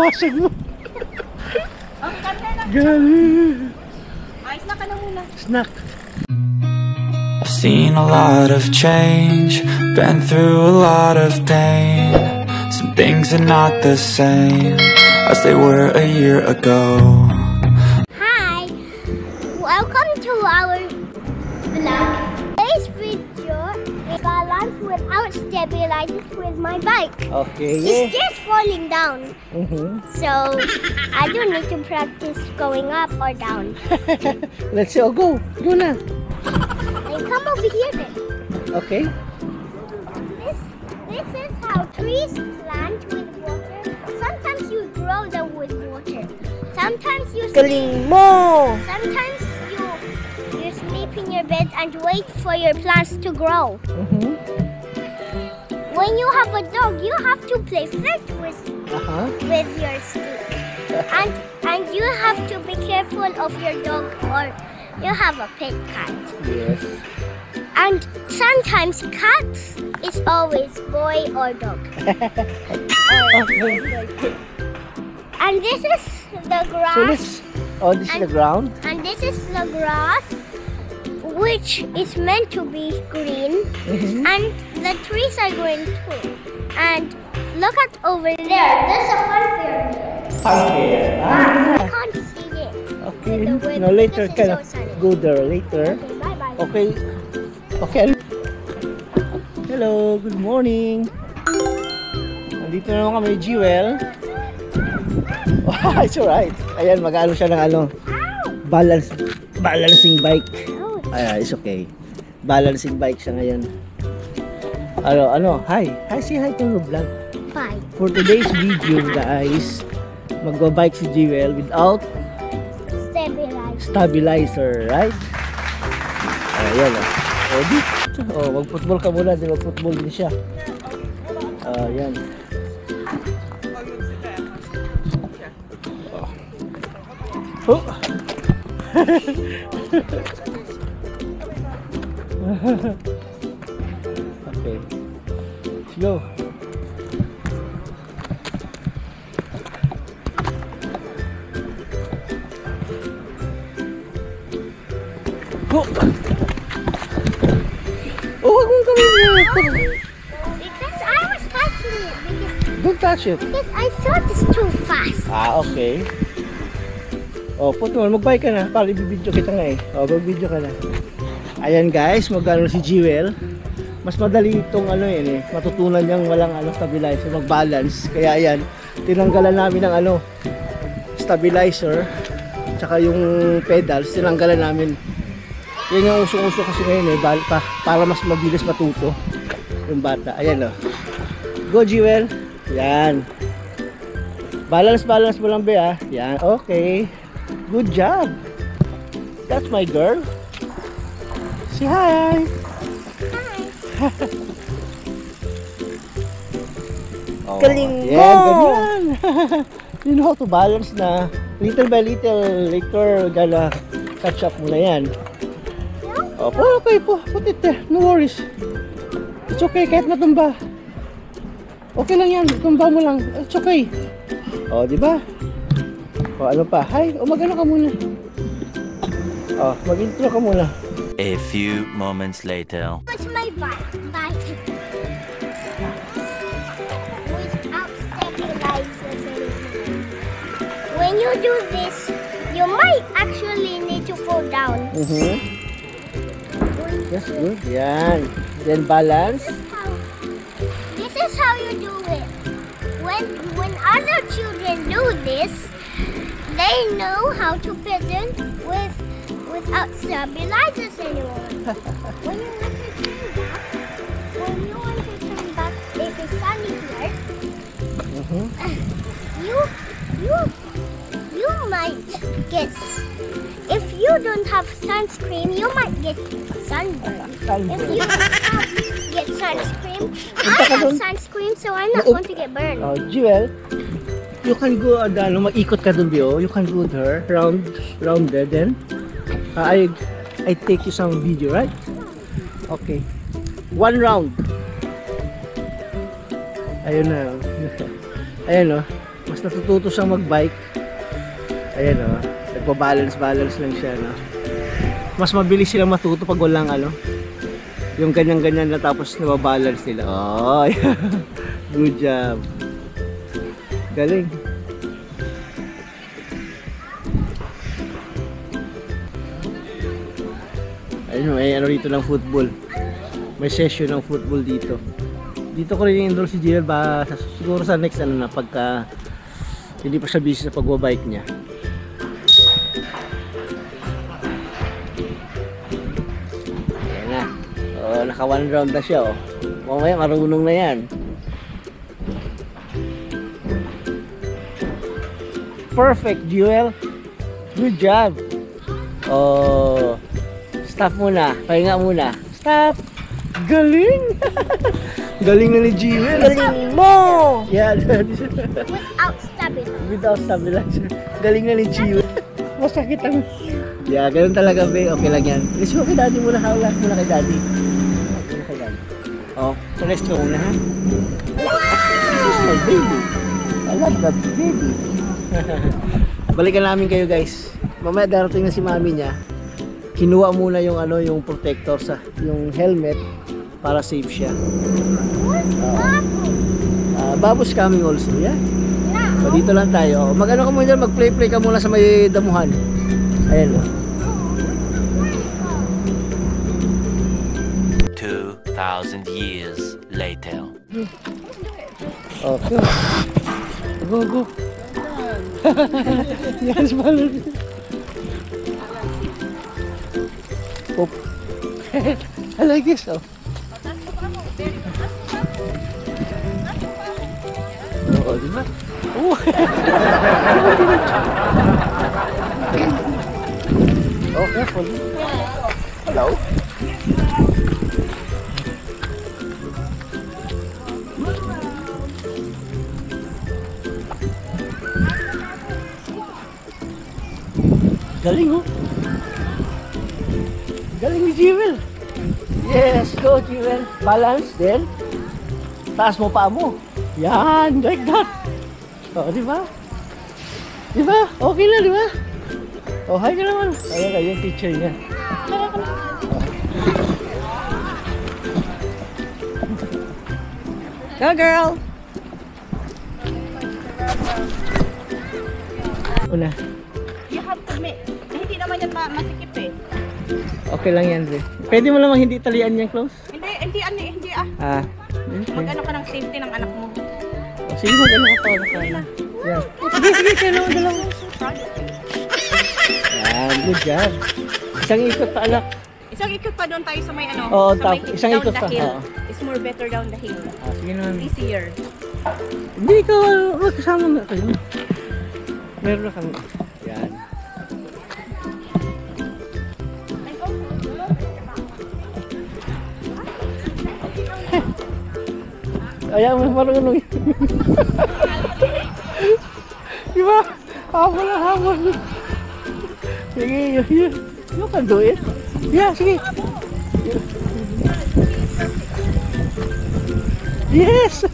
Nabasag mo. Okay, Galing. ay, snack ka na muna. Snack. I've seen a lot of change, been through a lot of pain. Some things are not the same as they were a year ago. Hi, welcome to our vlog. Today's video is balance without stabilizers with my bike. Okay. It's just falling down. Mm-hmm. So I don't need to practice going up or down. Let's go. Go na. And come over here then. Okay. This is how trees plant with water. Sometimes you grow them with water. Sometimes you Galing mo. Sometimes you sleep in your bed and wait for your plants to grow. Mm-hmm. When you have a dog, you have to play fetch with your stick. And you have to be careful of your dog, or you have a pet cat. Yes. And sometimes cats is always boy or dog. And this is the grass. So this is the ground. And this is the grass, which is meant to be green. Mm-hmm. And the trees are green too. And look at over there. There's a funfair there. Funfair. I can't see it. Okay. The No, later because can it's so sunny. go there later. Okay, bye-bye. Okay. Okay. Hello. Good morning. Nandito na naman kami, Jewel. Oh, it's alright. Ayan, mag-ano siya ng ano. Balancing bike. Ayan, it's okay. Balancing bike siya ngayon. Hi. Hi, say hi to your vlog. Bye. For today's video, guys, magba-bike si Jewel without stabilizer, right? Ayan, ready? Oh, mag-football ka muna, di mag-football din siya. Ayan. Oh. Okay. Let's go. Go. Oh, wag mong gawin mo. Because I was touching it. Don't touch it. Because I thought it's too fast. Okay. Oh, puto, mag-bike ka na. Para i-video kita nga eh. Oh, mag-video ka na. Ayan guys, mag-ano si Jewel. Mas madali itong ano yun eh. Matutunan niyang walang stabilizer, mag-balance. Kaya ayan, tinanggalan namin ng stabilizer. Tsaka yung pedals, tinanggalan namin. Yan yung usong-uso kasi ngayon eh. Para mas mabilis matuto yung bata. Ayan oh. Go Jewel. Yan. Balance mo lang be ah. Yan, okay. Good job. That's my girl. Say hi. Hi. Oh, Galing mo. Ganyan. You know how to balance na. Little by little, later gonna catch up mo na yan. Oh, okay po. Put it there. No worries. It's okay kahit matumba. Okay lang yan. Tumba mo lang. It's okay. Oh, di ba? O ano pa? Hi, mag-ano ka muna. Oh, mag-intro ka muna. A few moments later. What's my bike? Without stabilizers anymore. When you do this, you might actually need to fall down. That's good. Yan. Then balance. This is how you do it. When other children do this, they know how to pedal without stabilizers anymore. When you want to turn back, if it's sunny here, you might get. If you don't have sunscreen, you might get sunburn. If you get sunscreen, I have sunscreen, so I'm not going to get burned. Oh, Jewel, you can go, mag-ikot ka dun, Bio. You can go there, round there, then I take you some video, right? Okay. One round. Ayun na. Ayun o. Mas natututo siyang mag-bike. Ayan o. Nagpa-balance lang siya, no? Mas mabilis silang matuto pag walang ano. Yung ganyan-ganyan na tapos nababalance nila. Oh, yeah. Good job. Galing. Ayun, may ano dito ng football. May session ng football dito. Dito ko rin i-enroll si Jill ba siguro sa next ano na pagka hindi pa siya busy sa pagbabike niya. Ayan na. Oh, naka 1 round na siya oh. Mamaya marunong na yan. Perfect, Jewel. Good job. Oh. Stop muna. Pahinga muna. Stop. Galing. Galing na ni Jewel. Galing mo! Yeah. Without stability. Without stabilizer. Galing na ni Jewel. Masakit ang... Yeah, ganun talaga, be. Okay lang yan. Let's go kay daddy muna. Hawak muna kay daddy. Muna kay daddy. Oh, so let's go muna, ha? This is my baby. I love that baby. Balikan namin kayo, guys. Mamaya darating na si mami niya. Kinuha muna yung ano, yung protector sa yung helmet para safe siya. Babo's coming also, yeah? So, dito lang tayo. Mag-ano ka muna, mag-play ka muna sa may damuhan. Ayan o. 2,000 years later. Okay. Go. Yes, balon. Pop. I like this, oh. Oo, di ba? Oh. Oh, careful. Hello. Galing, oh. Galing ni Jewel. Yes, go Jewel. Balance, then taas mo pa mo. Yan, like that. Oh, di ba? Di ba? Okay na, di ba? Oh, hi ka naman. Ayan ka, yung teacher niya. Go girl! Una. You have to make. Hindi naman yan masikip eh. Okay lang yan, Dre. Pwede mo namang hindi talian yung close? Hindi ah. Ah. Okay. Mag-ano ka ng safety ng anak mo. Oh, sige, mag-ano ka pa. Yan. Sige, kailangan mo dalawa. Yan, good job. Isang ikot pa, anak. Isang ikot pa doon tayo sa may ano. Oo, sa may isang down ikot the pa. hill. Oo. It's more better down the hill. Ah, sige naman. Easier. Hindi ka, magkasama na kayo. Meron na kami. Yan. Ayaw mo marunong yun. Diba? Habol na habol. Sige, you can do it. Yeah, sige. Yes!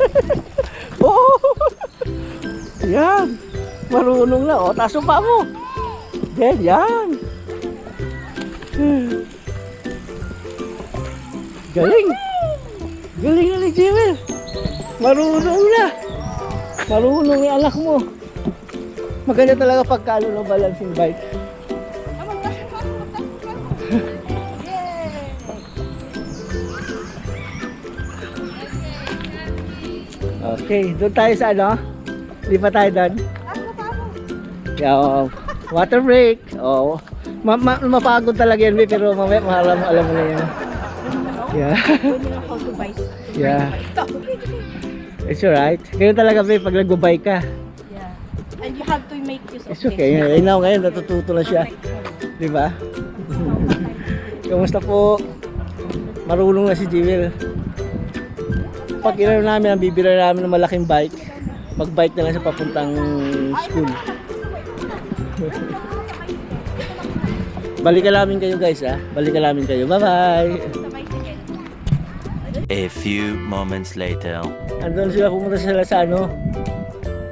Oh! Yan! Marunong na. O, taas pa mo. Then, yan. Galing! Galing na ni Jewel. Marunong na. Marunong yung anak mo. Maganda talaga pagkalo ng balancing bike. Okay, doon tayo sa ano? Di pa tayo doon? Yeah, water break. Oh, mapagod talaga yan, pero mamaya alam mo na yan. Yeah. Yeah. It's alright. Ganyan talaga, pag nag-bike ka. Yeah. And you have to make use of It's okay. Ngayon, natututo na siya. Di ba? Kamusta po? Marunong na si Jewel. Pag inano namin, ang bibira namin ng malaking bike, mag-bike na lang sa papuntang school. Balikan namin kayo, guys, ha? Balikan namin kayo. Bye-bye! A few moments later. Andun sila, pumunta sila sa ano,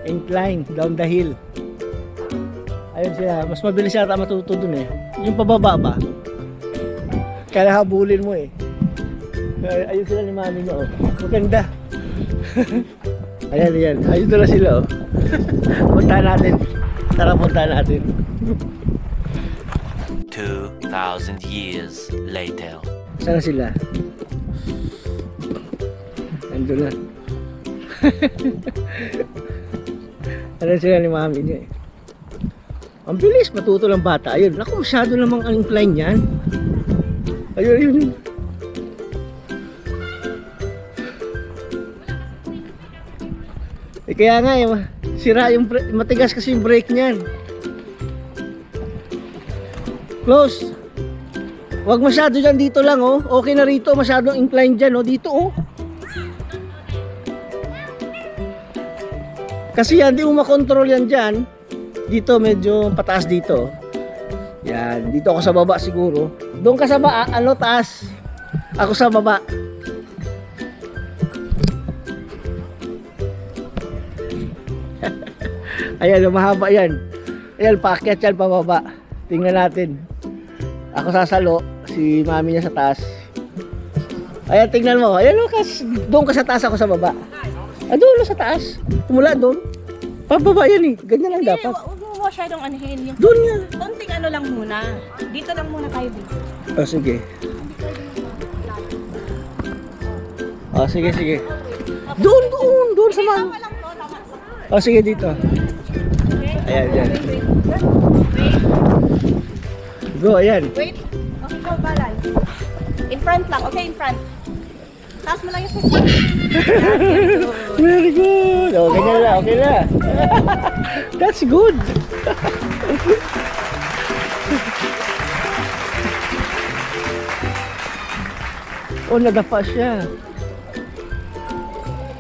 incline down the hill. Ayun siya, mas mabilis yata matuto dun eh. Yung pababa ba? Kaya habulin mo eh. Ayun sila ni mami niya oh. Maganda. Ayan. Ayun na sila oh. Puntahan natin. Tara puntahan natin. 2,000 years later. Saan sila? Nandun na. Ayan sila ni mami niya eh. Ang bilis matuto ng bata. Ayun, naku masyado namang ang incline yan. Ayun. Eh kaya nga eh, sira yung matigas kasi yung brake niyan. Close. Wag masyado dyan, dito lang oh. Okay na rito, masyadong incline dyan oh. Dito oh. Kasi yan, di mo makontrol yan dyan. Dito medyo pataas dito. Yan, dito ako sa baba siguro. Doon ka sa baba, taas. Ako sa baba. Ayan, mahaba yan. Ayan, paakyat yan pababa. Tingnan natin. Ako sasalo, si mami niya sa taas. Ayan, tingnan mo. Ayan, doon ka sa taas, ako sa baba. Doon sa taas. Tumula doon. Pababa yan eh. Ganyan lang dapat. Huwag mo masyadong anuhin. Yung Doon nga. konting ano lang muna. Dito lang muna tayo dito. Oh, sige. Oh, sige. Doon sa mga. Tama lang to, tama. Oh, sige dito. Ayan. Go, ayan. Wait. Okay, go, balance. In front lang. Okay, in front. Taas mo lang yung foot. Very good. Oh, ganyan na. Okay na. That's good. Oh, nadapa siya.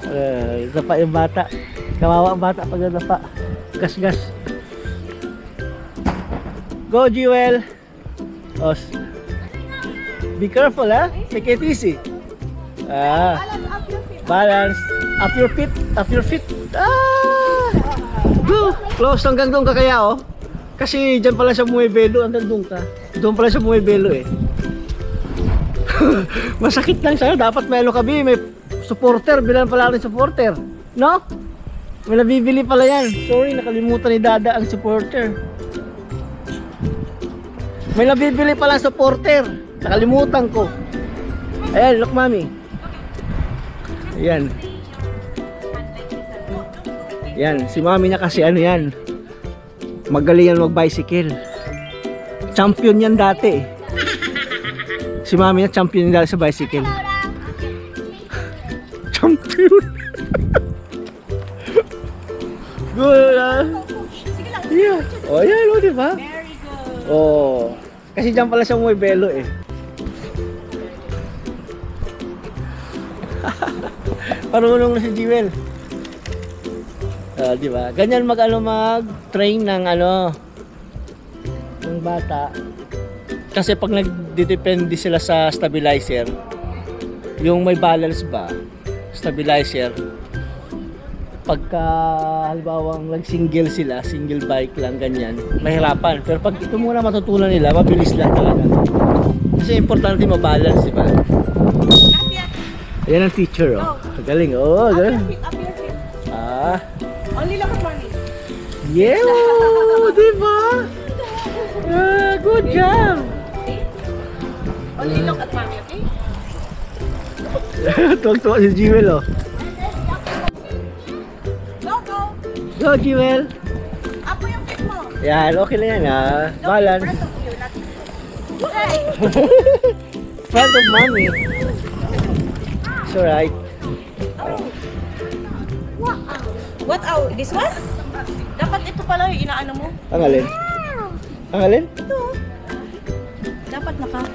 Nadapa yung bata. Kawawa ang bata pag nadapa. Gas. Go, Jewel. Oh, be careful, ha? Take it easy. Balance. Up your feet. Go. Close hanggang doon ka kaya, oh. Kasi dyan pala siya bumibelo. Hanggang doon ka. Doon pala siya bumibelo, eh. Masakit lang sa'yo. Dapat may may supporter. Bilang pala rin supporter. No? May nabibili pala yan. Sorry, nakalimutan ni Dada ang supporter. May nabibili pala supporter. Nakalimutan ko. Ayan, look mami. Ayan. Yan, si mami niya kasi ano yan. Magaling yan mag-bicycle. Champion yan dati. Si mami niya champion yan dati sa bicycle. Champion. Good, yeah. Oh, yan, oh, diba? Very good. Oh, kasi dyan pala siya bumibelo eh. Parulong na si Jewel. Diba? Ganyan mag-train ng ng bata. Kasi pag nagdidepende sila sa stabilizer, yung may balance ba, stabilizer, pagka halimbawang nag-single sila, single bike lang ganyan, mahirapan. Pero pag ito muna matutunan nila, mabilis lang talaga. Kasi importante mabalance, diba? Ayan ang teacher, oh. Galing, oh. Galing. Up your feet. Only look at mommy. Yeah, diba? Good job. Only look at mommy, okay? Tuwag-tuwag si Jewel, oh. Go. Go, Jewel. Up mo yung feet mo. Yan, okay lang yan, ha. Look Balance. in front of you, not... Hey! Front of mommy. It's alright. What? Oh, this one? Dapat ito pala yung inaano mo. Ang alin? Ang alin? Ito. Dapat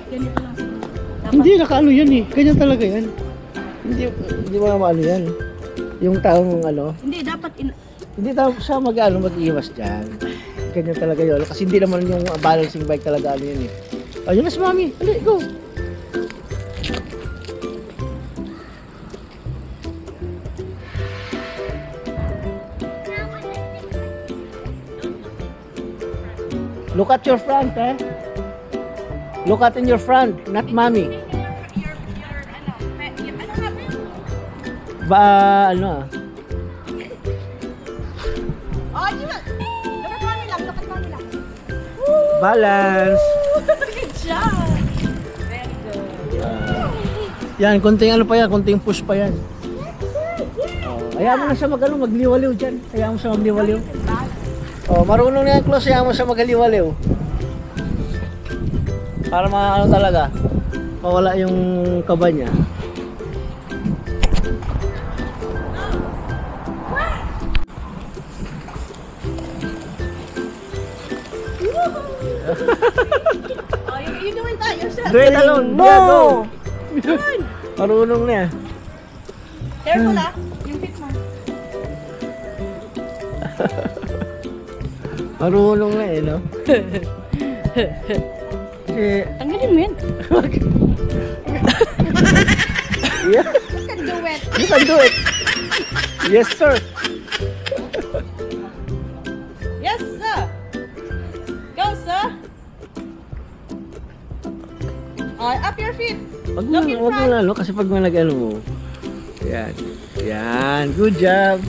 ganito lang. Dapat. Hindi, nakaano yan eh. Ganyan talaga yan. Hindi mo maano yan. Yung taong Hindi, dapat hindi tayo siya mag-iwas dyan. Ganyan talaga yun. Kasi hindi naman yung balancing bike talaga yan eh. Ayun na si mami. Ali, go. Look at your front, eh. Look at in your front, not mommy. Ba, ano ah. Oh, di ba? Look at mommy lang, look at mommy lang. Balance. Good job. Very good. Yan, konting ano pa yan, konting push pa yan. Hayaan mo na siya magliwaliw dyan. Hayaan mo siya magliwaliw. Oh, marunong na yan, close. Hayaan mo siya magliwaliw. Para ano talaga, mawala yung kaba niya. Oh, you doing that yourself. Do it alone. Go! Marunong na yan. Careful ah, yung feet mo. Marunong na eh, no? Kasi, Tanggalin mo yan. yeah, You can do it. you can do it. Yes, sir. Yes, sir. Go, sir. Up your feet. Wag Look in mo front. lalo kasi pag nag-ano mo. Yan. Yan. Good job.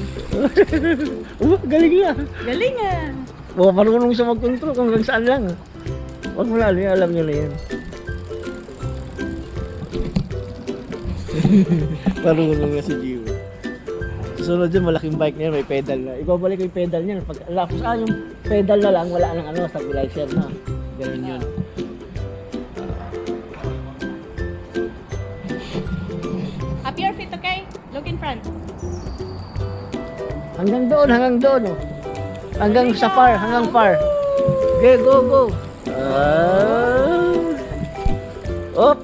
Galing na. Galing ah. O, marunong siya mag-control kung hanggang saan lang. Huwag mo lalo yan. Alam nyo na yan. Marunong na si Gio. Susunod dyan, malaking bike na yan. May pedal na. Ibabalik ko yung pedal niya. Pag lapos yung pedal na lang, wala nang ano, stabilizer na. Ganun yun. Up your feet, okay? Look in front. Hanggang doon, oh. Hanggang sa far, hanggang far. Okay, go. Op!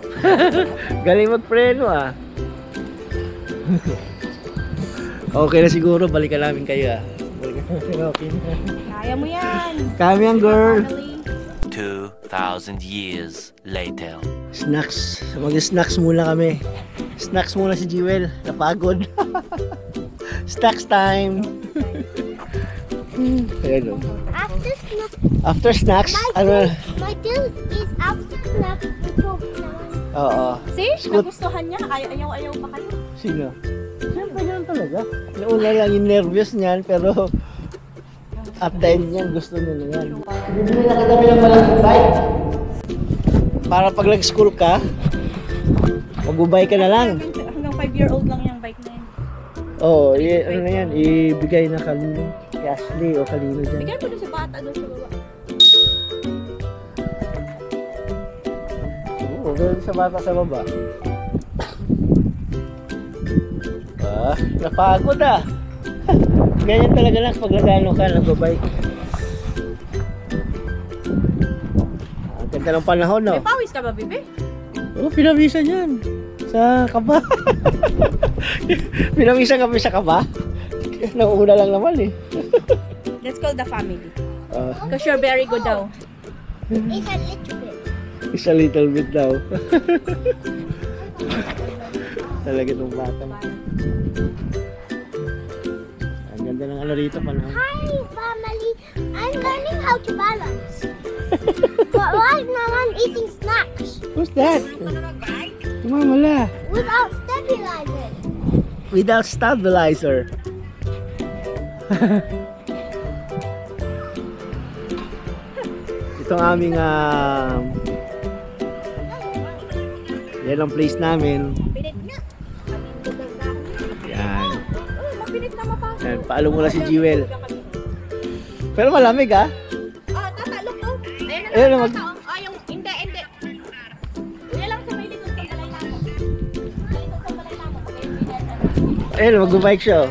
Galing magpreno ah. Okay na siguro, balikan namin kayo ah. Okay na. Kaya mo yan. Kami ang girl. Family. 2,000 years later. Snacks. Mag-snacks muna kami. Snacks muna si Jewel. Napagod. Snacks time. Ayan o. After snack, After snacks, ano? my deal is after snack. Oo. See? Scoot. Nagustuhan niya. Ayaw pa kayo. Sino? Siyempre yan talaga. Nauna lang yung nervous niyan, pero at the end niyan, gusto niya na yan. Bibili na katabi ng malaking bike. Para pag nag-school ka, mag-ubay ka na lang. Hanggang 5-year-old lang yung bike na yun. Oo, ano na yan, ibigay na kanino. Kay Ashley o kanino dyan. Bigyan mo doon sa bata doon sa baba. Oo, doon sa bata sa baba. Napagod ah. Ganyan talaga lang pag nagano ka, nagbabike. Ang ganda ng panahon, no? May pawis ka ba, bebe? Oo, pinawisan yan. Sa kaba. Pinawisan kami sa kaba. Nauuna lang naman eh. Let's call the family. Ah, Because you're very good daw. It's a little bit. it's a little bit daw. Talaga itong bata. Ang ganda ng ano rito, panahon. Hi, family. I'm learning how to balance. But right now I'm eating snacks Who's that? Tumamala. without stabilizer. Without stabilizer. Itong aming yan ang place namin. Pinit nga. Yan. Mapinit na mapasok. Yan, paalo muna si Jewel. Pero malamig ah. Tata, look oh. Ayan na Ayan na, lang. mag- Yung hindi. Uya lang sa may likod sa balay namin. Sa likod sa balay namin. Ayun, mag-bike siya oh.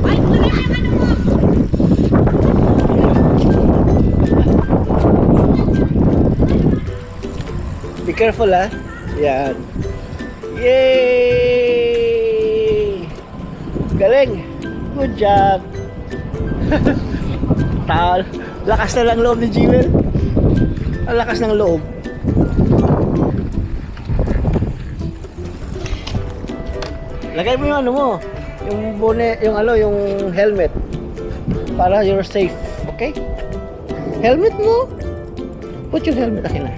Ay, wala yung ano mo. Be careful ah. Yan. Yay! Galing! Good job! Tal, lakas na lang loob ni Jewel. Ang lakas ng loob. Lagay mo yung ano mo, yung bonnet, yung ano, yung helmet. para you're safe. Okay? Helmet mo. Put your helmet. Akin na.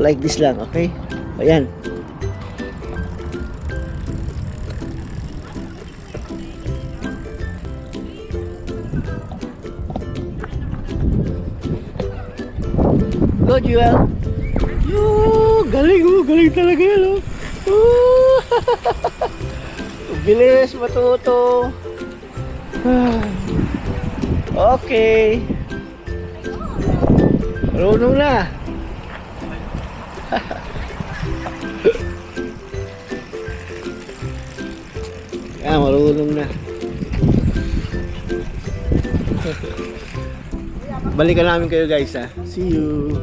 Like this lang, okay? Ayan. Go, Jewel. Galing talaga yan, oh. Bilis matuto. Okay. Marunong na. Marunong na. Balikan namin kayo guys, ha. See you.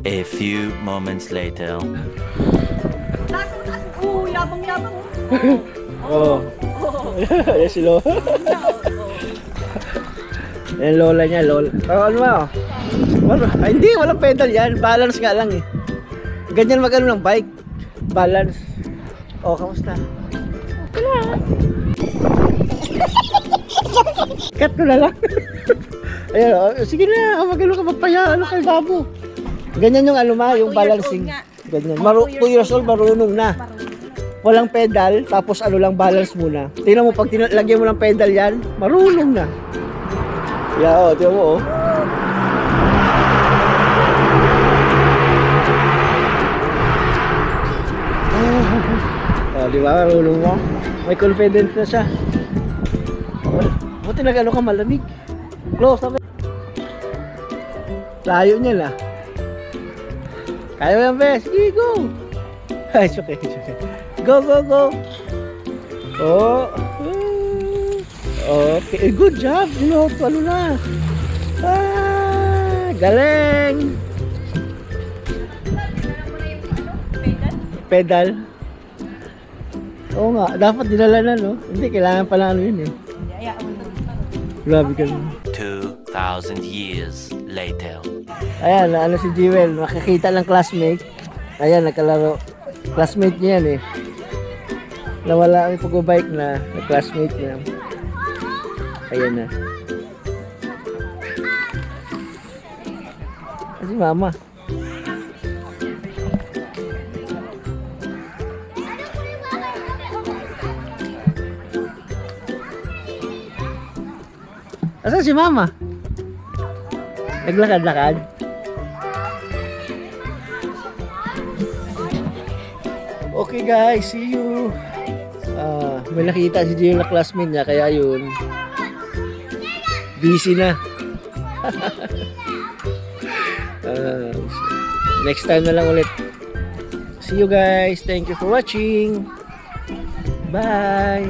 A few moments later. Yabang-yabang. Oh. Ayan si Lola. Ayan Lola niya, Lola. Ano ba? Ay, hindi, walang pedal yan. Balance nga lang eh. Ganyan mag-ano ng bike. Balance. Oh, kamusta? Okay lang. Cut ko na lang. Ayan, oh, sige na. Mag-ano ka, magpaya. Ano kay Babo? Ganyan yung ano ma, yung balancing. Ganyan. 2 years old, marunong na. Walang pedal, tapos ano lang, balance muna. Tingnan mo, pag lagyan mo ng pedal yan, marunong na. Yeah, oh, tingnan mo, oh. Oh, di ba, marunong mo? May confidence na siya. Buti nag-ano ka, malamig. Close, sabi. Layo niya na. Kaya mo yan, bes. Sige, go. It's okay, it's okay. Go, go, go. Oh. Okay, good job. You know, ano na. Galing. Pedal. Oo nga, dapat dinala na, no? Hindi, kailangan pala ano yun eh. Grabe ka naman. 2,000 years later. Ayan, ano si Jewel, nakikita ng classmate. Ayan, nagkalaro. Classmate niya yan eh. Nawala ang pag-bike na classmate niya. Ayan na. Si mama. Asan si mama? Naglakad-lakad. Okay guys, see you. May nakita si Gio na classmate niya, kaya yun. Busy na. Next time na lang ulit. See you guys. Thank you for watching. Bye.